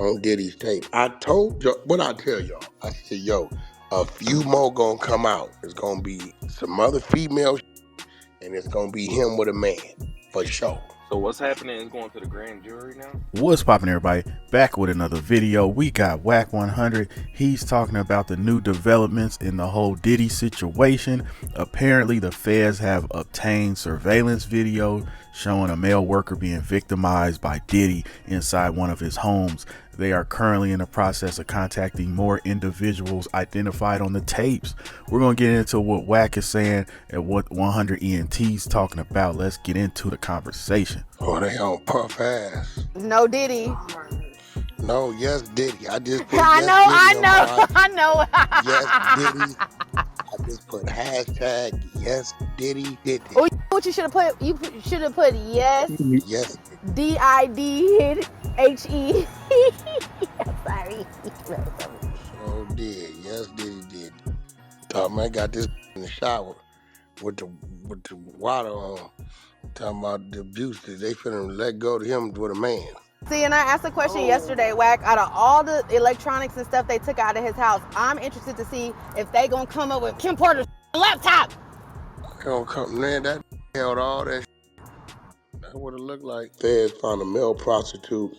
on Diddy's tape. I told y'all, what I tell y'all, I said, yo, a few more gonna come out. It's gonna be some other female and it's gonna be him with a man, for sure. So what's happening is going to the grand jury now? What's poppin', everybody? Back with another video. We got Wack 100. He's talking about the new developments in the whole Diddy situation. Apparently the feds have obtained surveillance video showing a male worker being victimized by Diddy inside one of his homes. They are currently in the process of contacting more individuals identified on the tapes. We're going to get into what Wack is saying and what 100 ENT's talking about. Let's get into the conversation. Oh, they on puff ass. No Diddy. No, yes Diddy. I just put I know. Yes Diddy. I just put hashtag yes Diddy did it. Oh, what you should have put? You should have put yes. Yes. DIDHE. Sorry. Oh, did. Yes, Diddy did. Oh, man, got this in the shower with the water on. Talking about the abuse that they finna let go to him with a man. See, and I asked a question yesterday, Wack. Out of all the electronics and stuff they took out of his house, I'm interested to see if they gonna come up with Kim Porter's laptop. They gonna come, man, that held all that. That's what it looked like. Feds found a male prostitute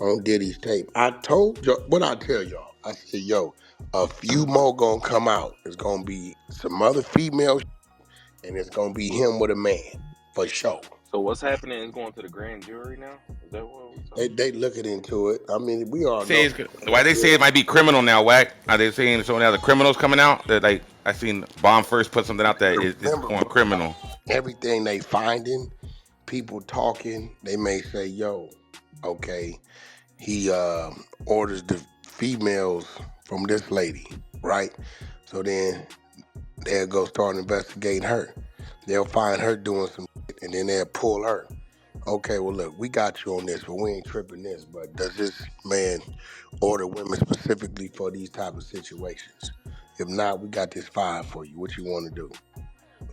on Diddy's tape. I told y'all, what I tell y'all, I said, yo, a few more gonna come out. It's gonna be some other female and it's gonna be him with a man, for sure. So what's happening is going to the grand jury now? Is that what we're talking They looking into it. I mean, we all know. know. Why they say it might be criminal now, Wack? Are they saying so now the criminals coming out? That like I seen Bomb first put something out that it's going criminal. Everything they finding, people talking, they may say, yo, okay, he orders the females from this lady, right? So then they'll go start investigating her. They'll find her doing some shit, and then they'll pull her. Okay, well, look, we got you on this, but we ain't tripping this. But does this man order women specifically for these type of situations? If not, we got this file for you. What you want to do?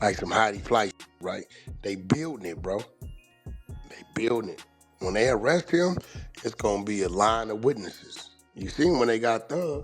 Like some Heidi Flight, right? They building it, bro. They building it. When they arrest him, it's going to be a line of witnesses. You seen when they got done,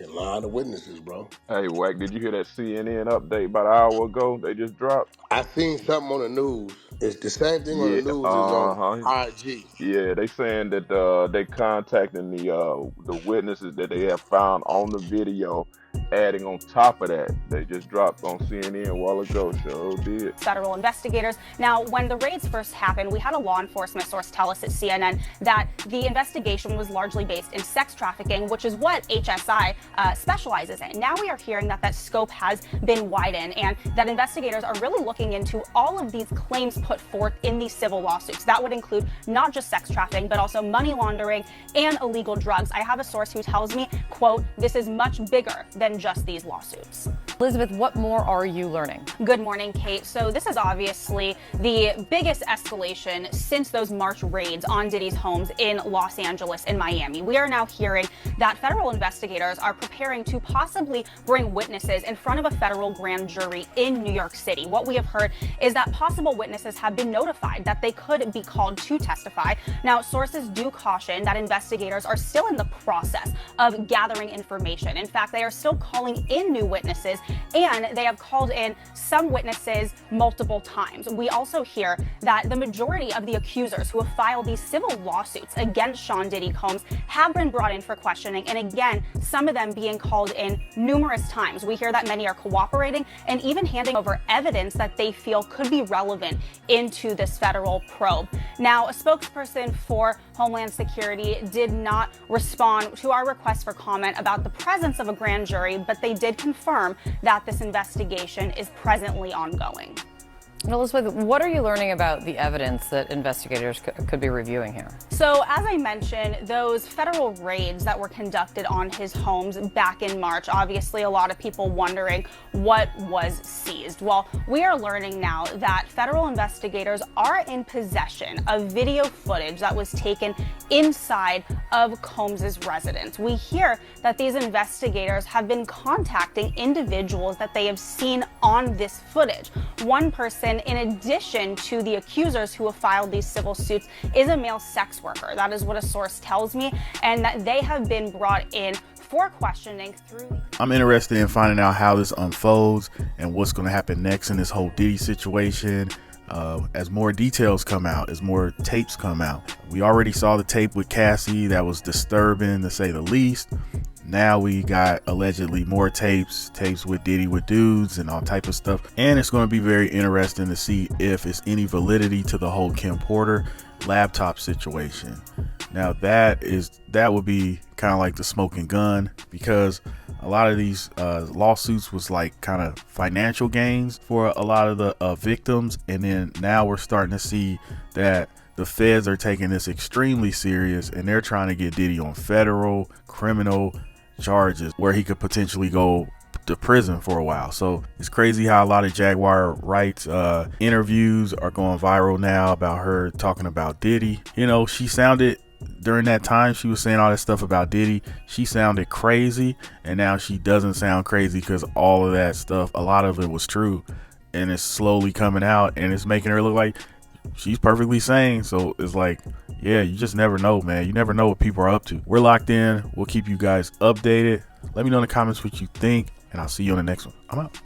a line of witnesses, bro. Hey, Wack, did you hear that CNN update about an hour ago? They just dropped. I seen something on the news. It's the same thing on the news as on IG. Yeah, they saying that they contacting the witnesses that they have found on the video. Adding on top of that, they just dropped on CNN a while ago. Sure did. Federal investigators. Now, when the raids first happened, we had a law enforcement source tell us at CNN that the investigation was largely based in sex trafficking, which is what HSI specializes in. Now we are hearing that scope has been widened and that investigators are really looking into all of these claims put forth in these civil lawsuits. That would include not just sex trafficking, but also money laundering and illegal drugs. I have a source who tells me, quote, this is much bigger than just these lawsuits. Elizabeth, what more are you learning? Good morning, Kate. So this is obviously the biggest escalation since those March raids on Diddy's homes in Los Angeles and Miami. We are now hearing that federal investigators are preparing to possibly bring witnesses in front of a federal grand jury in New York City. What we have heard is that possible witnesses have been notified that they could be called to testify. Now, sources do caution that investigators are still in the process of gathering information. In fact, they are still calling in new witnesses, and they have called in some witnesses multiple times. We also hear that the majority of the accusers who have filed these civil lawsuits against Sean Diddy Combs have been brought in for questioning, and again, some of them being called in numerous times. We hear that many are cooperating and even handing over evidence that they feel could be relevant into this federal probe. Now, a spokesperson for Homeland Security did not respond to our request for comment about the presence of a grand jury, but they did confirm that this investigation is presently ongoing. Elizabeth, what are you learning about the evidence that investigators could be reviewing here? So, as I mentioned, those federal raids that were conducted on his homes back in March, obviously a lot of people wondering what was seized. Well, we are learning now that federal investigators are in possession of video footage that was taken inside of Combs' residence. We hear that these investigators have been contacting individuals that they have seen on this footage. One person And in addition to the accusers who have filed these civil suits is a male sex worker. That is what a source tells me, and that they have been brought in for questioning through. I'm interested in finding out how this unfolds and what's going to happen next in this whole Diddy situation. As more details come out, as more tapes come out. We already saw the tape with Cassie that was disturbing, to say the least. Now we got allegedly more tapes with Diddy with dudes and all type of stuff. And it's going to be very interesting to see if it's any validity to the whole Kim Porter laptop situation. Now that would be kind of like the smoking gun, because a lot of these lawsuits was like kind of financial gains for a lot of the victims, and then now we're starting to see that the feds are taking this extremely serious, and they're trying to get Diddy on federal criminal charges where he could potentially go to prison for a while. So it's crazy how a lot of Jaguar Wright's interviews are going viral now about her talking about Diddy. You know, she sounded, during that time she was saying all that stuff about Diddy, she sounded crazy, and now she doesn't sound crazy because all of that stuff, a lot of it was true, and it's slowly coming out, and it's making her look like she's perfectly sane. So it's like, yeah, you just never know, man. You never know what people are up to. We're locked in. We'll keep you guys updated. Let me know in the comments what you think, and I'll see you on the next one. I'm out.